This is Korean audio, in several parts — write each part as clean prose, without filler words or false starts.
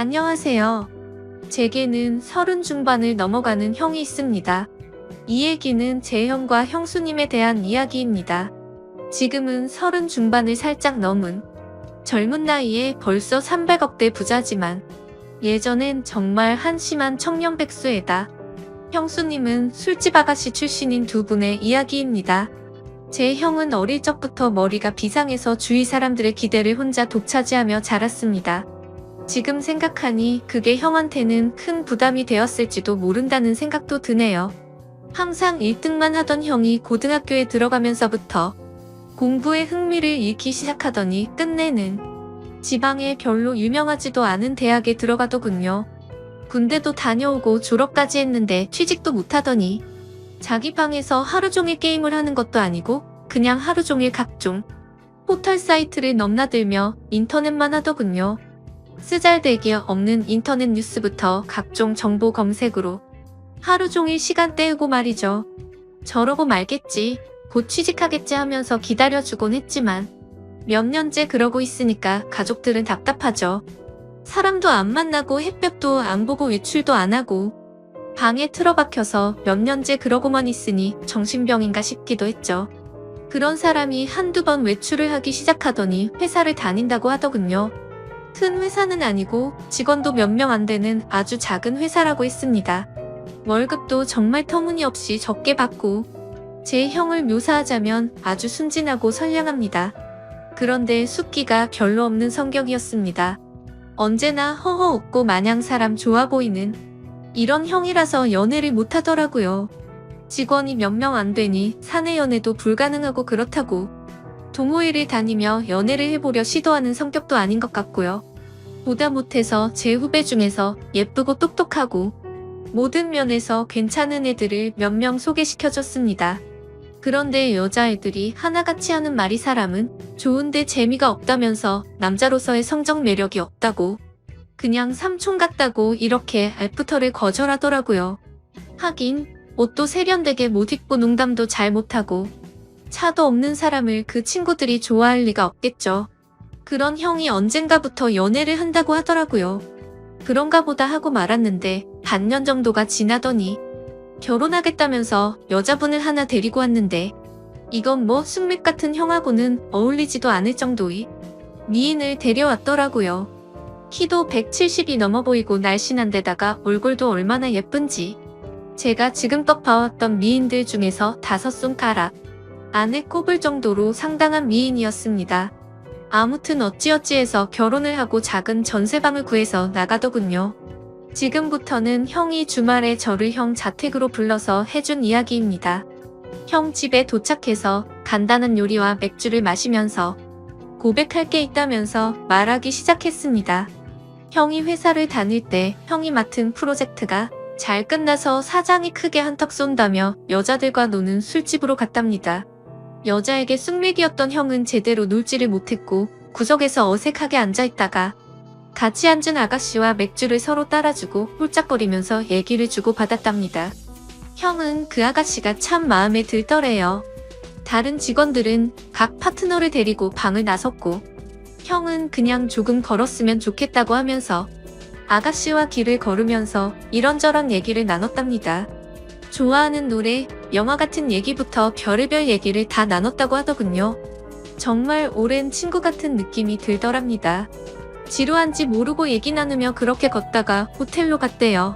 안녕하세요. 제게는 30 중반을 넘어가는 형이 있습니다. 이 얘기는 제 형과 형수님에 대한 이야기입니다. 지금은 30 중반을 살짝 넘은 젊은 나이에 벌써 300억대 부자지만 예전엔 정말 한심한 청년백수에다 형수님은 술집 아가씨 출신인 두 분의 이야기입니다. 제 형은 어릴 적부터 머리가 비상해서 주위 사람들의 기대를 혼자 독차지하며 자랐습니다. 지금 생각하니 그게 형한테는 큰 부담이 되었을지도 모른다는 생각도 드네요. 항상 1등만 하던 형이 고등학교에 들어가면서부터 공부에 흥미를 잃기 시작하더니 끝내는 지방에 별로 유명하지도 않은 대학에 들어가더군요. 군대도 다녀오고 졸업까지 했는데 취직도 못하더니 자기 방에서 하루 종일 게임을 하는 것도 아니고 그냥 하루 종일 각종 포털 사이트를 넘나들며 인터넷만 하더군요. 쓰잘데기 없는 인터넷 뉴스부터 각종 정보 검색으로 하루 종일 시간 때우고 말이죠. 저러고 말겠지, 곧 취직하겠지 하면서 기다려주곤 했지만 몇 년째 그러고 있으니까 가족들은 답답하죠. 사람도 안 만나고 햇볕도 안 보고 외출도 안 하고 방에 틀어박혀서 몇 년째 그러고만 있으니 정신병인가 싶기도 했죠. 그런 사람이 한두 번 외출을 하기 시작하더니 회사를 다닌다고 하더군요. 큰 회사는 아니고 직원도 몇 명 안 되는 아주 작은 회사라고 했습니다. 월급도 정말 터무니없이 적게 받고 제 형을 묘사하자면 아주 순진하고 선량합니다. 그런데 숫기가 별로 없는 성격이었습니다. 언제나 허허 웃고 마냥 사람 좋아 보이는 이런 형이라서 연애를 못하더라고요. 직원이 몇 명 안 되니 사내 연애도 불가능하고 그렇다고 동호회를 다니며 연애를 해보려 시도하는 성격도 아닌 것 같고요. 보다 못해서 제 후배 중에서 예쁘고 똑똑하고 모든 면에서 괜찮은 애들을 몇 명 소개시켜줬습니다. 그런데 여자애들이 하나같이 하는 말이 사람은 좋은데 재미가 없다면서 남자로서의 성적 매력이 없다고 그냥 삼촌 같다고 이렇게 알프터를 거절하더라고요. 하긴 옷도 세련되게 못 입고 농담도 잘 못하고 차도 없는 사람을 그 친구들이 좋아할 리가 없겠죠. 그런 형이 언젠가부터 연애를 한다고 하더라고요. 그런가 보다 하고 말았는데 반년 정도가 지나더니 결혼하겠다면서 여자분을 하나 데리고 왔는데 이건 뭐 숙맥 같은 형하고는 어울리지도 않을 정도의 미인을 데려왔더라고요. 키도 170이 넘어 보이고 날씬한 데다가 얼굴도 얼마나 예쁜지 제가 지금껏 봐왔던 미인들 중에서 5손가락 안에 꼽을 정도로 상당한 미인이었습니다. 아무튼 어찌어찌해서 결혼을 하고 작은 전세방을 구해서 나가더군요. 지금부터는 형이 주말에 저를 형 자택으로 불러서 해준 이야기입니다. 형 집에 도착해서 간단한 요리와 맥주를 마시면서 고백할 게 있다면서 말하기 시작했습니다. 형이 회사를 다닐 때 형이 맡은 프로젝트가 잘 끝나서 사장이 크게 한턱 쏜다며 여자들과 노는 술집으로 갔답니다. 여자에게 숙맥이었던 형은 제대로 놀지를 못했고 구석에서 어색하게 앉아있다가 같이 앉은 아가씨와 맥주를 서로 따라주고 홀짝거리면서 얘기를 주고받았답니다. 형은 그 아가씨가 참 마음에 들더래요. 다른 직원들은 각 파트너를 데리고 방을 나섰고 형은 그냥 조금 걸었으면 좋겠다고 하면서 아가씨와 길을 걸으면서 이런저런 얘기를 나눴답니다. 좋아하는 노래, 영화 같은 얘기부터 별의별 얘기를 다 나눴다고 하더군요. 정말 오랜 친구 같은 느낌이 들더랍니다. 지루한지 모르고 얘기 나누며 그렇게 걷다가 호텔로 갔대요.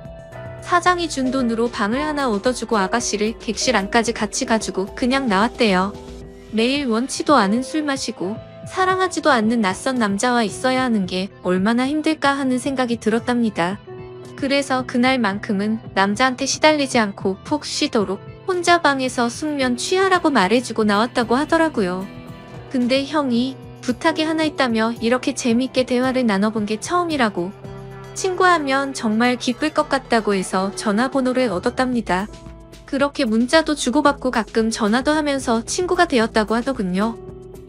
사장이 준 돈으로 방을 하나 얻어주고 아가씨를 객실 안까지 같이 가지고 그냥 나왔대요. 매일 원치도 않은 술 마시고 사랑하지도 않는 낯선 남자와 있어야 하는 게 얼마나 힘들까 하는 생각이 들었답니다. 그래서 그날만큼은 남자한테 시달리지 않고 푹 쉬도록 혼자 방에서 숙면 취하라고 말해주고 나왔다고 하더라고요. 근데 형이 부탁이 하나 있다며 이렇게 재미있게 대화를 나눠본 게 처음이라고 친구하면 정말 기쁠 것 같다고 해서 전화번호를 얻었답니다. 그렇게 문자도 주고받고 가끔 전화도 하면서 친구가 되었다고 하더군요.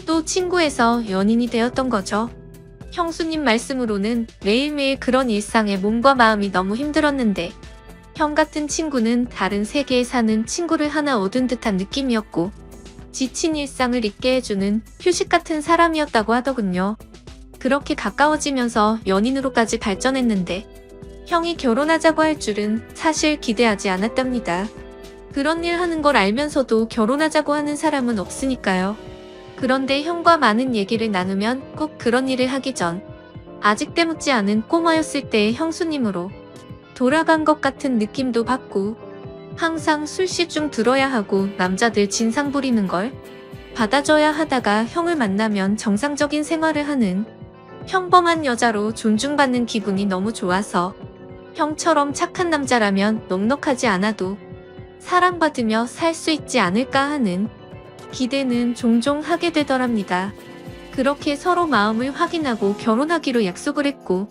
또 친구에서 연인이 되었던 거죠. 형수님 말씀으로는 매일매일 그런 일상에 몸과 마음이 너무 힘들었는데 형 같은 친구는 다른 세계에 사는 친구를 하나 얻은 듯한 느낌이었고 지친 일상을 잊게 해주는 휴식 같은 사람이었다고 하더군요. 그렇게 가까워지면서 연인으로까지 발전했는데 형이 결혼하자고 할 줄은 사실 기대하지 않았답니다. 그런 일 하는 걸 알면서도 결혼하자고 하는 사람은 없으니까요. 그런데 형과 많은 얘기를 나누면 꼭 그런 일을 하기 전 아직 때묻지 않은 꼬마였을 때의 형수님으로 돌아간 것 같은 느낌도 받고 항상 술시중 들어야 하고 남자들 진상 부리는 걸 받아줘야 하다가 형을 만나면 정상적인 생활을 하는 평범한 여자로 존중받는 기분이 너무 좋아서 형처럼 착한 남자라면 넉넉하지 않아도 사랑받으며 살 수 있지 않을까 하는 기대는 종종 하게 되더랍니다. 그렇게 서로 마음을 확인하고 결혼하기로 약속을 했고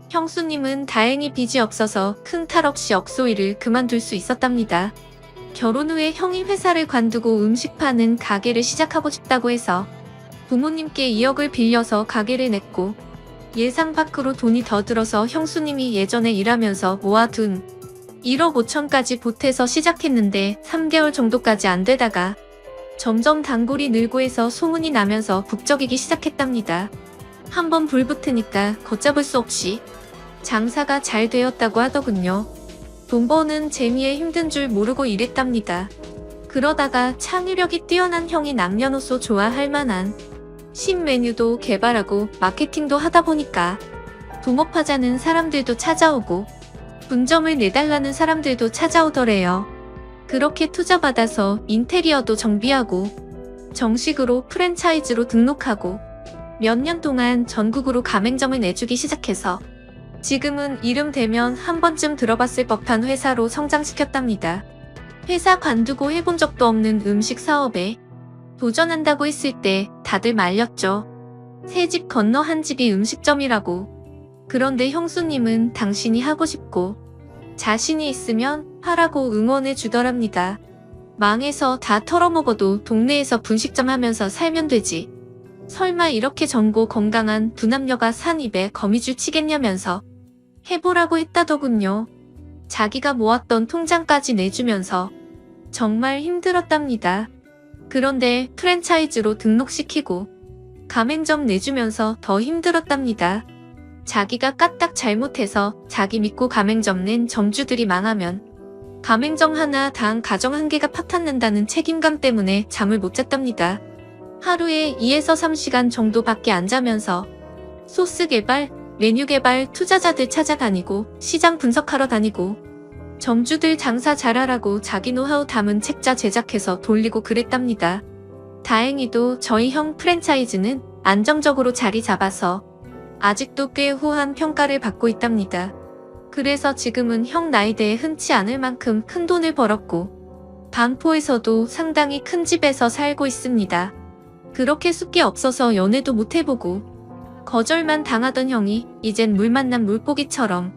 형수님은 다행히 빚이 없어서 큰 탈 없이 억소일을 그만둘 수 있었답니다. 결혼 후에 형이 회사를 관두고 음식 파는 가게를 시작하고 싶다고 해서 부모님께 2억을 빌려서 가게를 냈고 예상 밖으로 돈이 더 들어서 형수님이 예전에 일하면서 모아둔 1억 5천까지 보태서 시작했는데 3개월 정도까지 안 되다가 점점 단골이 늘고 해서 소문이 나면서 북적이기 시작했답니다. 한번 불붙으니까 걷잡을 수 없이 장사가 잘 되었다고 하더군요. 돈 버는 재미에 힘든 줄 모르고 일했답니다. 그러다가 창의력이 뛰어난 형이 남녀노소 좋아할 만한 신메뉴도 개발하고 마케팅도 하다 보니까 붐업하자는 사람들도 찾아오고 분점을 내달라는 사람들도 찾아오더래요. 그렇게 투자받아서 인테리어도 정비하고 정식으로 프랜차이즈로 등록하고 몇 년 동안 전국으로 가맹점을 내주기 시작해서 지금은 이름 대면 한 번쯤 들어봤을 법한 회사로 성장시켰답니다. 회사 관두고 해본 적도 없는 음식 사업에 도전한다고 했을 때 다들 말렸죠. 세 집 건너 한 집이 음식점이라고. 그런데 형수님은 당신이 하고 싶고 자신이 있으면 하라고 응원해 주더랍니다. 망해서 다 털어먹어도 동네에서 분식점 하면서 살면 되지. 설마 이렇게 젊고 건강한 두 남녀가 산 입에 거미줄 치겠냐면서 해보라고 했다더군요. 자기가 모았던 통장까지 내주면서 정말 힘들었답니다. 그런데 프랜차이즈로 등록시키고 가맹점 내주면서 더 힘들었답니다. 자기가 까딱 잘못해서 자기 믿고 가맹점 낸 점주들이 망하면 가맹점 하나 당 가정 한 개가 파탄난다는 책임감 때문에 잠을 못 잤답니다. 하루에 2에서 3시간 정도밖에 안 자면서 소스 개발, 메뉴 개발 투자자들 찾아다니고 시장 분석하러 다니고 점주들 장사 잘하라고 자기 노하우 담은 책자 제작해서 돌리고 그랬답니다. 다행히도 저희 형 프랜차이즈는 안정적으로 자리 잡아서 아직도 꽤 후한 평가를 받고 있답니다. 그래서 지금은 형 나이대에 흔치 않을 만큼 큰 돈을 벌었고 반포에서도 상당히 큰 집에서 살고 있습니다. 그렇게 숫게 없어서 연애도 못 해보고 거절만 당하던 형이 이젠 물 만난 물고기처럼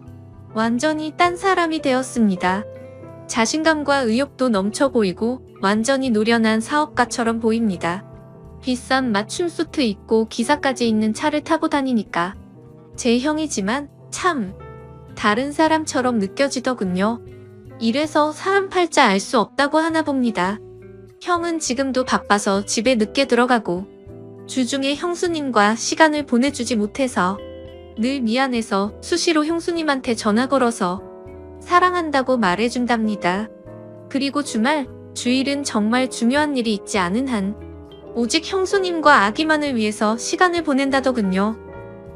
완전히 딴 사람이 되었습니다. 자신감과 의욕도 넘쳐 보이고 완전히 노련한 사업가처럼 보입니다. 비싼 맞춤 수트 입고 기사까지 있는 차를 타고 다니니까 제 형이지만 참 다른 사람처럼 느껴지더군요. 이래서 사람 팔자 알 수 없다고 하나 봅니다. 형은 지금도 바빠서 집에 늦게 들어가고 주중에 형수님과 시간을 보내주지 못해서 늘 미안해서 수시로 형수님한테 전화 걸어서 사랑한다고 말해준답니다. 그리고 주말, 주일은 정말 중요한 일이 있지 않은 한 오직 형수님과 아기만을 위해서 시간을 보낸다더군요.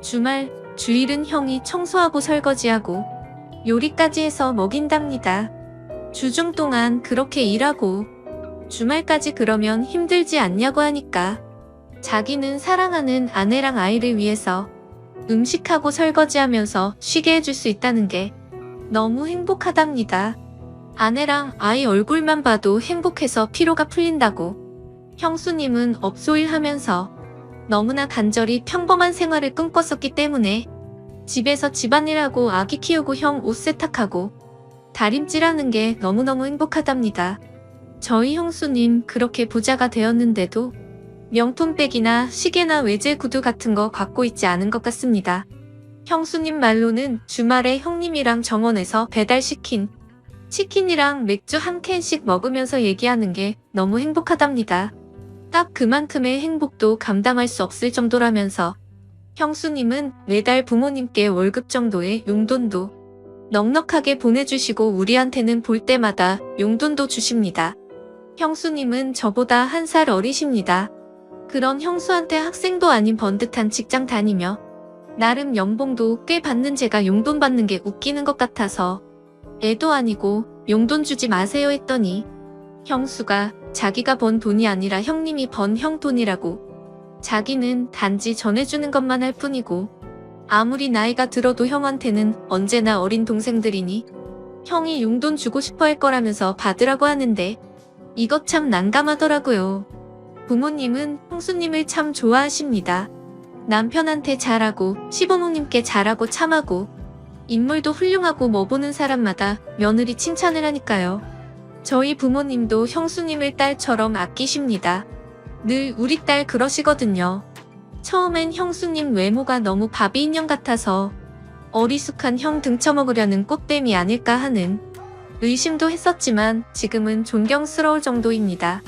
주말, 주일은 형이 청소하고 설거지하고 요리까지 해서 먹인답니다. 주중 동안 그렇게 일하고 주말까지 그러면 힘들지 않냐고 하니까 자기는 사랑하는 아내랑 아이를 위해서 음식하고 설거지하면서 쉬게 해줄 수 있다는 게 너무 행복하답니다. 아내랑 아이 얼굴만 봐도 행복해서 피로가 풀린다고. 형수님은 업소일 하면서 너무나 간절히 평범한 생활을 꿈꿨었기 때문에 집에서 집안일하고 아기 키우고 형 옷 세탁하고 다림질하는 게 너무너무 행복하답니다. 저희 형수님 그렇게 부자가 되었는데도 명품백이나 시계나 외제 구두 같은 거 갖고 있지 않은 것 같습니다. 형수님 말로는 주말에 형님이랑 정원에서 배달시킨 치킨이랑 맥주 한 캔씩 먹으면서 얘기하는 게 너무 행복하답니다. 딱 그만큼의 행복도 감당할 수 없을 정도라면서 형수님은 매달 부모님께 월급 정도의 용돈도 넉넉하게 보내주시고 우리한테는 볼 때마다 용돈도 주십니다. 형수님은 저보다 1살 어리십니다. 그런 형수한테 학생도 아닌 번듯한 직장 다니며 나름 연봉도 꽤 받는 제가 용돈 받는 게 웃기는 것 같아서 애도 아니고 용돈 주지 마세요 했더니 형수가 자기가 번 돈이 아니라 형님이 번 형 돈이라고 자기는 단지 전해주는 것만 할 뿐이고 아무리 나이가 들어도 형한테는 언제나 어린 동생들이니 형이 용돈 주고 싶어 할 거라면서 받으라고 하는데 이것 참 난감하더라고요. 부모님은 형수님을 참 좋아하십니다. 남편한테 잘하고 시부모님께 잘하고 참하고 인물도 훌륭하고 뭐 보는 사람마다 며느리 칭찬을 하니까요. 저희 부모님도 형수님을 딸처럼 아끼십니다. 늘 우리 딸 그러시거든요. 처음엔 형수님 외모가 너무 바비 인형 같아서 어리숙한 형 등쳐먹으려는 꽃뱀이 아닐까 하는 의심도 했었지만 지금은 존경스러울 정도입니다.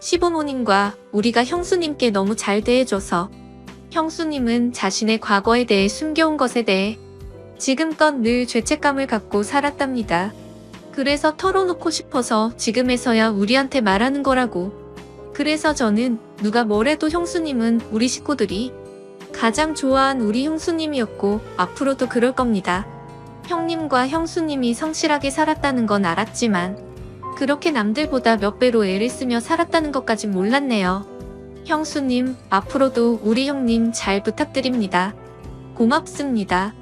시부모님과 우리가 형수님께 너무 잘 대해줘서 형수님은 자신의 과거에 대해 숨겨온 것에 대해 지금껏 늘 죄책감을 갖고 살았답니다. 그래서 털어놓고 싶어서 지금에서야 우리한테 말하는 거라고. 그래서 저는 누가 뭐래도 형수님은 우리 식구들이 가장 좋아한 우리 형수님이었고 앞으로도 그럴 겁니다. 형님과 형수님이 성실하게 살았다는 건 알았지만 그렇게 남들보다 몇 배로 애를 쓰며 살았다는 것까진 몰랐네요. 형수님, 앞으로도 우리 형님 잘 부탁드립니다. 고맙습니다.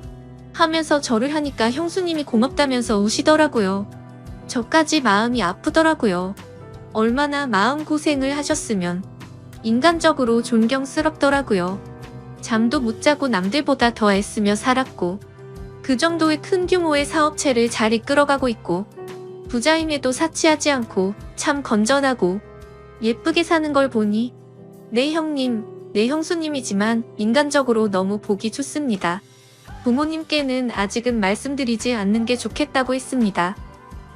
하면서 절을 하니까 형수님이 고맙다면서 우시더라고요. 저까지 마음이 아프더라고요. 얼마나 마음고생을 하셨으면 인간적으로 존경스럽더라고요. 잠도 못 자고 남들보다 더 애쓰며 살았고 그 정도의 큰 규모의 사업체를 잘 이끌어가고 있고 부자임에도 사치하지 않고 참 건전하고 예쁘게 사는 걸 보니 내 형님, 내 형수님이지만 인간적으로 너무 보기 좋습니다. 부모님께는 아직은 말씀드리지 않는 게 좋겠다고 했습니다.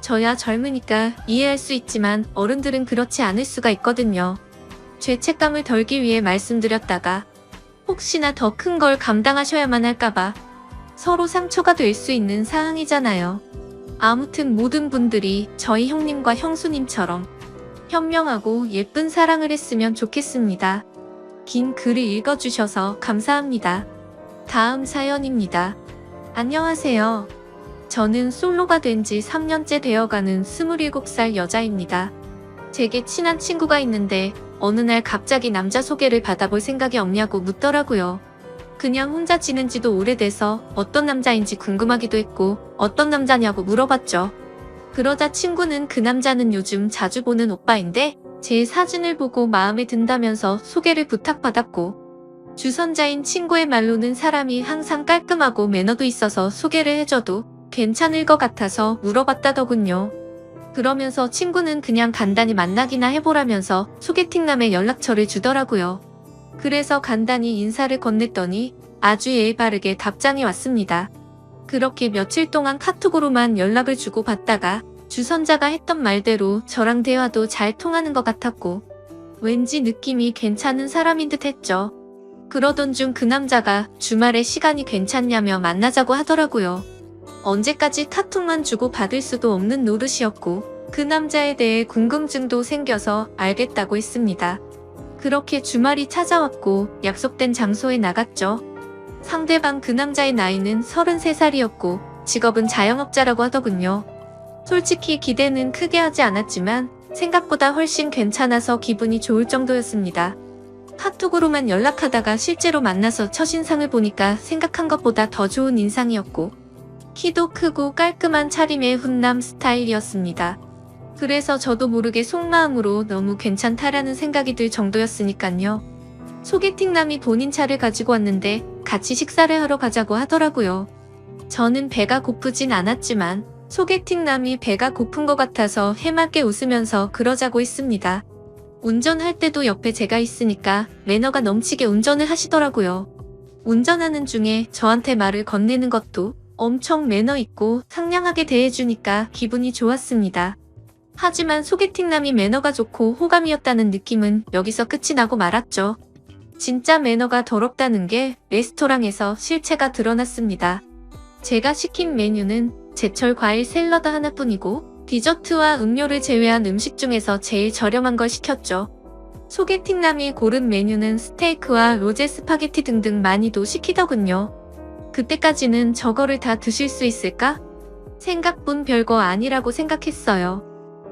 저야 젊으니까 이해할 수 있지만 어른들은 그렇지 않을 수가 있거든요. 죄책감을 덜기 위해 말씀드렸다가 혹시나 더 큰 걸 감당하셔야만 할까봐 서로 상처가 될 수 있는 사항이잖아요. 아무튼 모든 분들이 저희 형님과 형수님처럼 현명하고 예쁜 사랑을 했으면 좋겠습니다. 긴 글을 읽어주셔서 감사합니다. 다음 사연입니다. 안녕하세요. 저는 솔로가 된 지 3년째 되어가는 27살 여자입니다. 제게 친한 친구가 있는데 어느 날 갑자기 남자 소개를 받아볼 생각이 없냐고 묻더라고요. 그냥 혼자 지낸 지도 오래돼서 어떤 남자인지 궁금하기도 했고 어떤 남자냐고 물어봤죠. 그러자 친구는 그 남자는 요즘 자주 보는 오빠인데 제 사진을 보고 마음에 든다면서 소개를 부탁받았고 주선자인 친구의 말로는 사람이 항상 깔끔하고 매너도 있어서 소개를 해줘도 괜찮을 것 같아서 물어봤다더군요. 그러면서 친구는 그냥 간단히 만나기나 해보라면서 소개팅남의 연락처를 주더라고요. 그래서 간단히 인사를 건넸더니 아주 예의 바르게 답장이 왔습니다. 그렇게 며칠 동안 카톡으로만 연락을 주고받다가 주선자가 했던 말대로 저랑 대화도 잘 통하는 것 같았고 왠지 느낌이 괜찮은 사람인 듯 했죠. 그러던 중 그 남자가 주말에 시간이 괜찮냐며 만나자고 하더라고요. 언제까지 카톡만 주고받을 수도 없는 노릇이었고 그 남자에 대해 궁금증도 생겨서 알겠다고 했습니다. 그렇게 주말이 찾아왔고 약속된 장소에 나갔죠. 상대방 그 남자의 나이는 33살이었고 직업은 자영업자라고 하더군요. 솔직히 기대는 크게 하지 않았지만 생각보다 훨씬 괜찮아서 기분이 좋을 정도였습니다. 카톡으로만 연락하다가 실제로 만나서 첫인상을 보니까 생각한 것보다 더 좋은 인상이었고 키도 크고 깔끔한 차림의 훈남 스타일이었습니다. 그래서 저도 모르게 속마음으로 너무 괜찮다라는 생각이 들 정도였으니깐요. 소개팅남이 본인 차를 가지고 왔는데 같이 식사를 하러 가자고 하더라고요. 저는 배가 고프진 않았지만 소개팅남이 배가 고픈 것 같아서 해맑게 웃으면서 그러자고 했습니다. 운전할 때도 옆에 제가 있으니까 매너가 넘치게 운전을 하시더라고요. 운전하는 중에 저한테 말을 건네는 것도 엄청 매너 있고 상냥하게 대해주니까 기분이 좋았습니다. 하지만 소개팅남이 매너가 좋고 호감이었다는 느낌은 여기서 끝이 나고 말았죠. 진짜 매너가 더럽다는 게 레스토랑에서 실체가 드러났습니다. 제가 시킨 메뉴는 제철 과일 샐러드 하나뿐이고 디저트와 음료를 제외한 음식 중에서 제일 저렴한 걸 시켰죠. 소개팅남이 고른 메뉴는 스테이크와 로제 스파게티 등등 많이도 시키더군요. 그때까지는 저거를 다 드실 수 있을까? 생각뿐 별거 아니라고 생각했어요.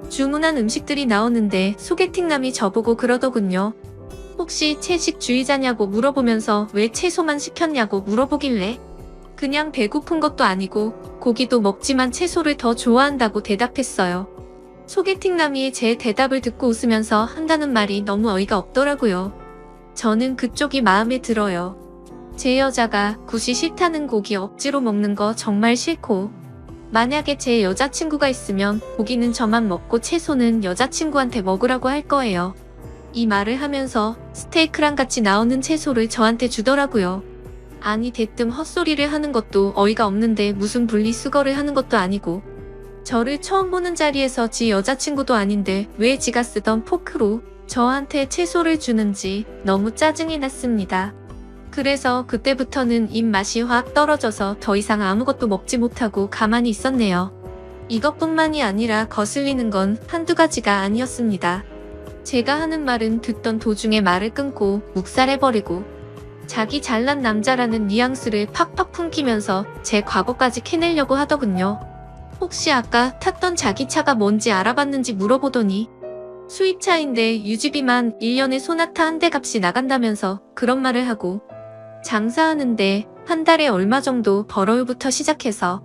주문한 음식들이 나오는데 소개팅남이 저보고 그러더군요. 혹시 채식주의자냐고 물어보면서 왜 채소만 시켰냐고 물어보길래 그냥 배고픈 것도 아니고 고기도 먹지만 채소를 더 좋아한다고 대답했어요. 소개팅남이 제 대답을 듣고 웃으면서 한다는 말이 너무 어이가 없더라고요. 저는 그쪽이 마음에 들어요. 제 여자가 굳이 싫다는 고기 억지로 먹는 거 정말 싫고 만약에 제 여자친구가 있으면 고기는 저만 먹고 채소는 여자친구한테 먹으라고 할 거예요. 이 말을 하면서 스테이크랑 같이 나오는 채소를 저한테 주더라고요. 아니 대뜸 헛소리를 하는 것도 어이가 없는데 무슨 분리수거를 하는 것도 아니고 저를 처음 보는 자리에서 지 여자친구도 아닌데 왜 지가 쓰던 포크로 저한테 채소를 주는지 너무 짜증이 났습니다. 그래서 그때부터는 입맛이 확 떨어져서 더 이상 아무것도 먹지 못하고 가만히 있었네요. 이것뿐만이 아니라 거슬리는 건 한두 가지가 아니었습니다. 제가 하는 말은 듣던 도중에 말을 끊고 묵살해버리고 자기 잘난 남자라는 뉘앙스를 팍팍 풍기면서 제 과거까지 캐내려고 하더군요. 혹시 아까 탔던 자기 차가 뭔지 알아봤는지 물어보더니 수입차인데 유지비만 1년에 소나타 한 대 값이 나간다면서 그런 말을 하고 장사하는데 한 달에 얼마 정도 벌어요부터 시작해서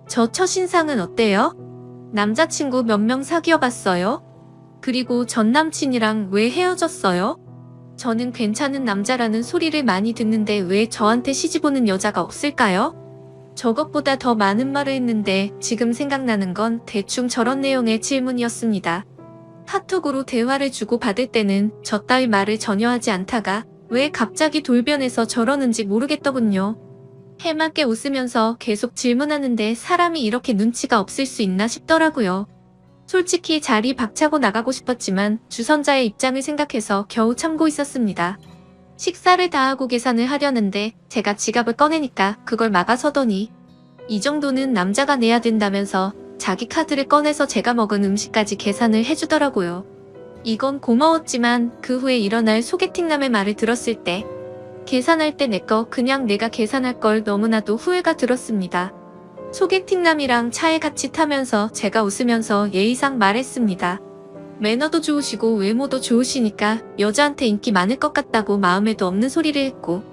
저 첫인상은 어때요? 남자친구 몇 명 사귀어 봤어요? 그리고 전 남친이랑 왜 헤어졌어요? 저는 괜찮은 남자라는 소리를 많이 듣는데 왜 저한테 시집 오는 여자가 없을까요? 저것보다 더 많은 말을 했는데 지금 생각나는 건 대충 저런 내용의 질문이었습니다. 카톡으로 대화를 주고받을 때는 저 따위 말을 전혀 하지 않다가 왜 갑자기 돌변해서 저러는지 모르겠더군요. 해맑게 웃으면서 계속 질문하는데 사람이 이렇게 눈치가 없을 수 있나 싶더라고요. 솔직히 자리 박차고 나가고 싶었지만 주선자의 입장을 생각해서 겨우 참고 있었습니다. 식사를 다 하고 계산을 하려는데 제가 지갑을 꺼내니까 그걸 막아서더니 이 정도는 남자가 내야 된다면서 자기 카드를 꺼내서 제가 먹은 음식까지 계산을 해주더라고요. 이건 고마웠지만 그 후에 일어날 소개팅남의 말을 들었을 때 계산할 때 내 거 그냥 내가 계산할 걸 너무나도 후회가 들었습니다. 소개팅남이랑 차에 같이 타면서 제가 웃으면서 예의상 말했습니다. 매너도 좋으시고 외모도 좋으시니까 여자한테 인기 많을 것 같다고 마음에도 없는 소리를 했고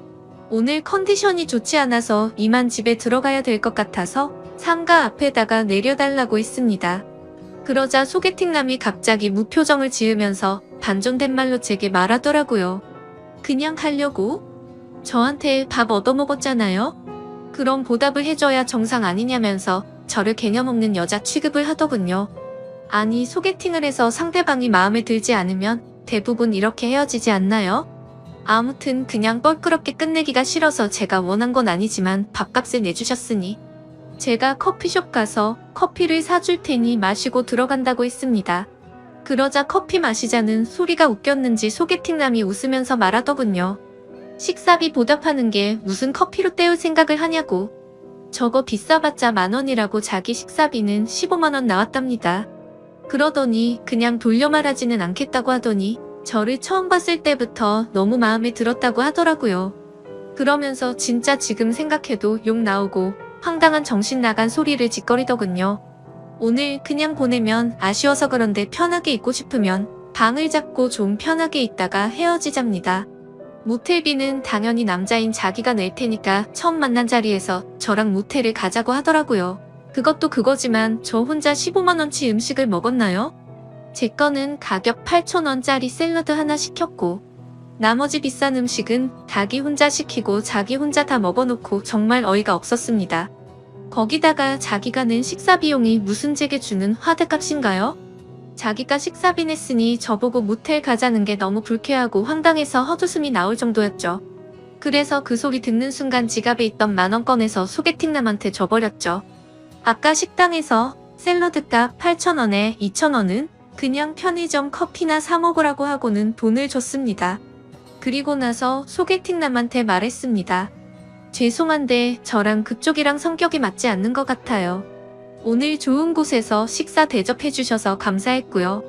오늘 컨디션이 좋지 않아서 이만 집에 들어가야 될 것 같아서 상가 앞에다가 내려달라고 했습니다. 그러자 소개팅남이 갑자기 무표정을 지으면서 반존된 말로 제게 말하더라고요. 그냥 가려고? 저한테 밥 얻어먹었잖아요? 그럼 보답을 해줘야 정상 아니냐면서 저를 개념 없는 여자 취급을 하더군요. 아니 소개팅을 해서 상대방이 마음에 들지 않으면 대부분 이렇게 헤어지지 않나요? 아무튼 그냥 껄끄럽게 끝내기가 싫어서 제가 원한 건 아니지만 밥값을 내주셨으니 제가 커피숍 가서 커피를 사줄 테니 마시고 들어간다고 했습니다. 그러자 커피 마시자는 소리가 웃겼는지 소개팅남이 웃으면서 말하더군요. 식사비 보답하는 게 무슨 커피로 때울 생각을 하냐고. 저거 비싸봤자 10,000원이라고 자기 식사비는 150,000원 나왔답니다. 그러더니 그냥 돌려 말하지는 않겠다고 하더니 저를 처음 봤을 때부터 너무 마음에 들었다고 하더라고요. 그러면서 진짜 지금 생각해도 욕 나오고 황당한 정신 나간 소리를 짓거리더군요. 오늘 그냥 보내면 아쉬워서 그런데 편하게 있고 싶으면 방을 잡고 좀 편하게 있다가 헤어지잡니다. 모텔비는 당연히 남자인 자기가 낼 테니까 처음 만난 자리에서 저랑 모텔을 가자고 하더라고요. 그것도 그거지만 저 혼자 150,000원치 음식을 먹었나요? 제 거는 가격 8,000원짜리 샐러드 하나 시켰고 나머지 비싼 음식은 자기 혼자 시키고 자기 혼자 다 먹어놓고 정말 어이가 없었습니다. 거기다가 자기가 낸 식사 비용이 무슨 제게 주는 화대값인가요? 자기가 식사비 냈으니 저보고 모텔 가자는 게 너무 불쾌하고 황당해서 헛웃음이 나올 정도였죠. 그래서 그 소리 듣는 순간 지갑에 있던 10,000원 꺼내서 소개팅남한테 줘버렸죠. 아까 식당에서 샐러드값 8,000원에 2,000원은 그냥 편의점 커피나 사 먹으라고 하고는 돈을 줬습니다. 그리고 나서 소개팅남한테 말했습니다. 죄송한데 저랑 그쪽이랑 성격이 맞지 않는 것 같아요. 오늘 좋은 곳에서 식사 대접해주셔서 감사했고요.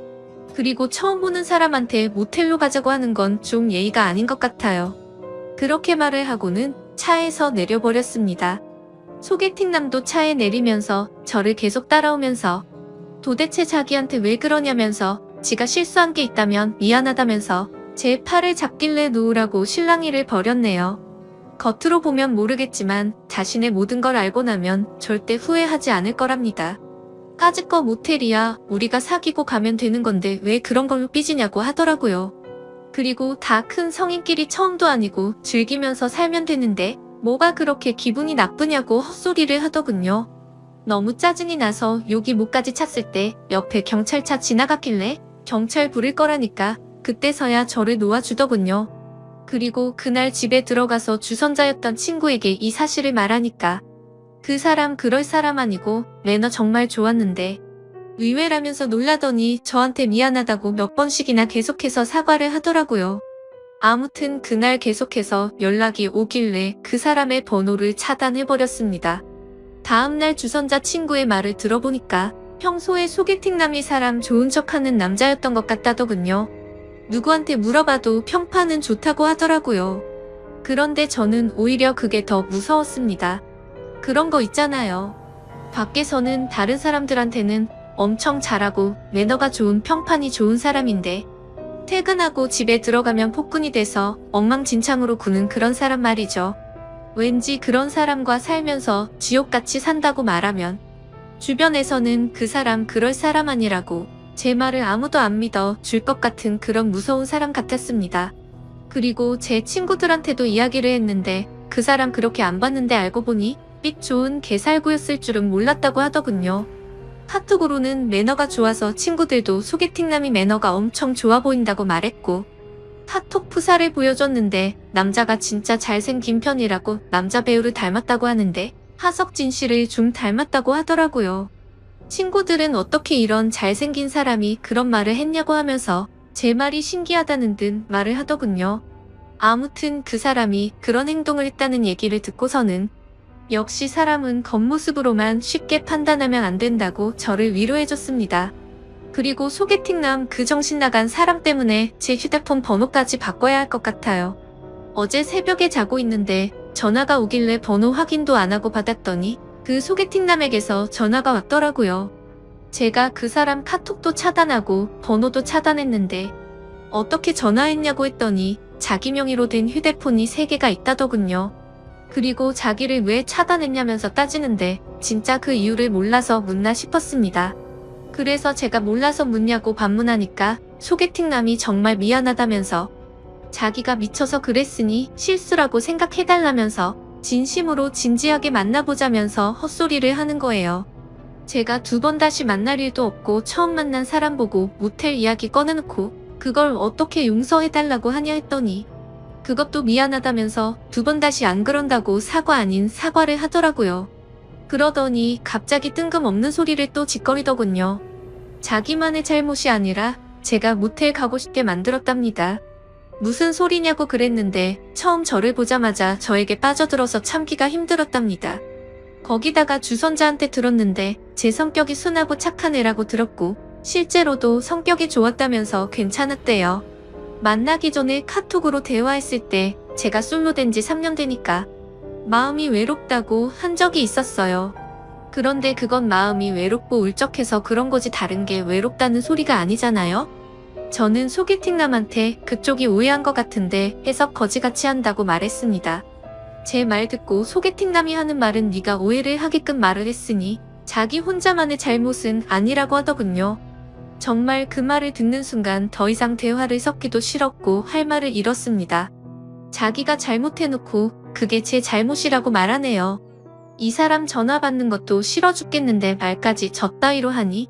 그리고 처음 보는 사람한테 모텔로 가자고 하는 건 좀 예의가 아닌 것 같아요. 그렇게 말을 하고는 차에서 내려버렸습니다. 소개팅남도 차에 내리면서 저를 계속 따라오면서 도대체 자기한테 왜 그러냐면서 지가 실수한 게 있다면 미안하다면서 제 팔을 잡길래 놓으라고 실랑이를 벌였네요. 겉으로 보면 모르겠지만 자신의 모든 걸 알고 나면 절대 후회하지 않을 거랍니다. 까짓거 모텔이야 우리가 사귀고 가면 되는 건데 왜 그런 걸로 삐지냐고 하더라고요. 그리고 다 큰 성인끼리 처음도 아니고 즐기면서 살면 되는데 뭐가 그렇게 기분이 나쁘냐고 헛소리를 하더군요. 너무 짜증이 나서 욕이 목까지 찼을 때 옆에 경찰차 지나갔길래 경찰 부를 거라니까 그때서야 저를 놓아주더군요. 그리고 그날 집에 들어가서 주선자였던 친구에게 이 사실을 말하니까 그 사람 그럴 사람 아니고 매너 정말 좋았는데 의외라면서 놀라더니 저한테 미안하다고 몇 번씩이나 계속해서 사과를 하더라고요. 아무튼 그날 계속해서 연락이 오길래 그 사람의 번호를 차단해버렸습니다. 다음날 주선자 친구의 말을 들어보니까 평소에 소개팅남이 사람 좋은 척하는 남자였던 것 같다더군요. 누구한테 물어봐도 평판은 좋다고 하더라고요. 그런데 저는 오히려 그게 더 무서웠습니다. 그런 거 있잖아요. 밖에서는 다른 사람들한테는 엄청 잘하고 매너가 좋은 평판이 좋은 사람인데 퇴근하고 집에 들어가면 폭군이 돼서 엉망진창으로 구는 그런 사람 말이죠. 왠지 그런 사람과 살면서 지옥같이 산다고 말하면 주변에서는 그 사람 그럴 사람 아니라고 제 말을 아무도 안 믿어 줄 것 같은 그런 무서운 사람 같았습니다. 그리고 제 친구들한테도 이야기를 했는데 그 사람 그렇게 안 봤는데 알고 보니 삐 좋은 개살구였을 줄은 몰랐다고 하더군요. 카톡으로는 매너가 좋아서 친구들도 소개팅남이 매너가 엄청 좋아 보인다고 말했고 카톡 프사를 보여줬는데 남자가 진짜 잘생긴 편이라고 남자 배우를 닮았다고 하는데 하석진 씨를 좀 닮았다고 하더라고요. 친구들은 어떻게 이런 잘생긴 사람이 그런 말을 했냐고 하면서 제 말이 신기하다는 듯 말을 하더군요. 아무튼 그 사람이 그런 행동을 했다는 얘기를 듣고서는 역시 사람은 겉모습으로만 쉽게 판단하면 안 된다고 저를 위로해줬습니다. 그리고 소개팅남 그 정신 나간 사람 때문에 제 휴대폰 번호까지 바꿔야 할 것 같아요. 어제 새벽에 자고 있는데 전화가 오길래 번호 확인도 안 하고 받았더니 그 소개팅남에게서 전화가 왔더라고요. 제가 그 사람 카톡도 차단하고 번호도 차단했는데 어떻게 전화했냐고 했더니 자기 명의로 된 휴대폰이 3개가 있다더군요. 그리고 자기를 왜 차단했냐면서 따지는데 진짜 그 이유를 몰라서 묻나 싶었습니다. 그래서 제가 몰라서 묻냐고 반문하니까 소개팅남이 정말 미안하다면서 자기가 미쳐서 그랬으니 실수라고 생각해달라면서 진심으로 진지하게 만나보자면서 헛소리를 하는 거예요. 제가 2번 다시 만날 일도 없고 처음 만난 사람 보고 모텔 이야기 꺼내놓고 그걸 어떻게 용서해달라고 하냐 했더니 그것도 미안하다면서 2번 다시 안 그런다고 사과 아닌 사과를 하더라고요. 그러더니 갑자기 뜬금없는 소리를 또 짓거리더군요. 자기만의 잘못이 아니라 제가 모텔 가고 싶게 만들었답니다. 무슨 소리냐고 그랬는데 처음 저를 보자마자 저에게 빠져들어서 참기가 힘들었답니다. 거기다가 주선자한테 들었는데 제 성격이 순하고 착한 애라고 들었고 실제로도 성격이 좋았다면서 괜찮았대요. 만나기 전에 카톡으로 대화했을 때 제가 솔로 된 지 3년 되니까 마음이 외롭다고 한 적이 있었어요. 그런데 그건 마음이 외롭고 울적해서 그런 거지 다른 게 외롭다는 소리가 아니잖아요? 저는 소개팅남한테 그쪽이 오해한 것 같은데 해석 거지같이 한다고 말했습니다. 제 말 듣고 소개팅남이 하는 말은 네가 오해를 하게끔 말을 했으니 자기 혼자만의 잘못은 아니라고 하더군요. 정말 그 말을 듣는 순간 더 이상 대화를 섞기도 싫었고 할 말을 잃었습니다. 자기가 잘못해놓고 그게 제 잘못이라고 말하네요. 이 사람 전화 받는 것도 싫어 죽겠는데 말까지 저 따위로 하니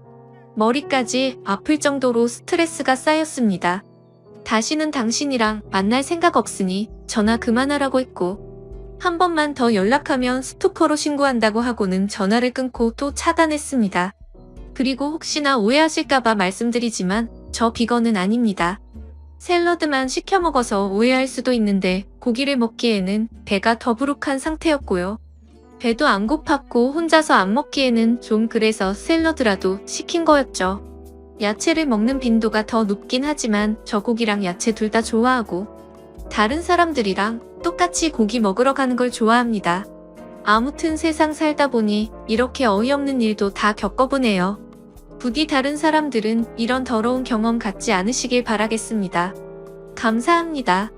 머리까지 아플 정도로 스트레스가 쌓였습니다. 다시는 당신이랑 만날 생각 없으니 전화 그만하라고 했고 한 번만 더 연락하면 스토커로 신고한다고 하고는 전화를 끊고 또 차단했습니다. 그리고 혹시나 오해하실까봐 말씀드리지만 저 비건은 아닙니다. 샐러드만 시켜 먹어서 오해할 수도 있는데 고기를 먹기에는 배가 더부룩한 상태였고요. 배도 안 고팠고 혼자서 안 먹기에는 좀 그래서 샐러드라도 시킨 거였죠. 야채를 먹는 빈도가 더 높긴 하지만 저 고기랑 야채 둘 다 좋아하고 다른 사람들이랑 똑같이 고기 먹으러 가는 걸 좋아합니다. 아무튼 세상 살다 보니 이렇게 어이없는 일도 다 겪어보네요. 부디 다른 사람들은 이런 더러운 경험 갖지 않으시길 바라겠습니다. 감사합니다.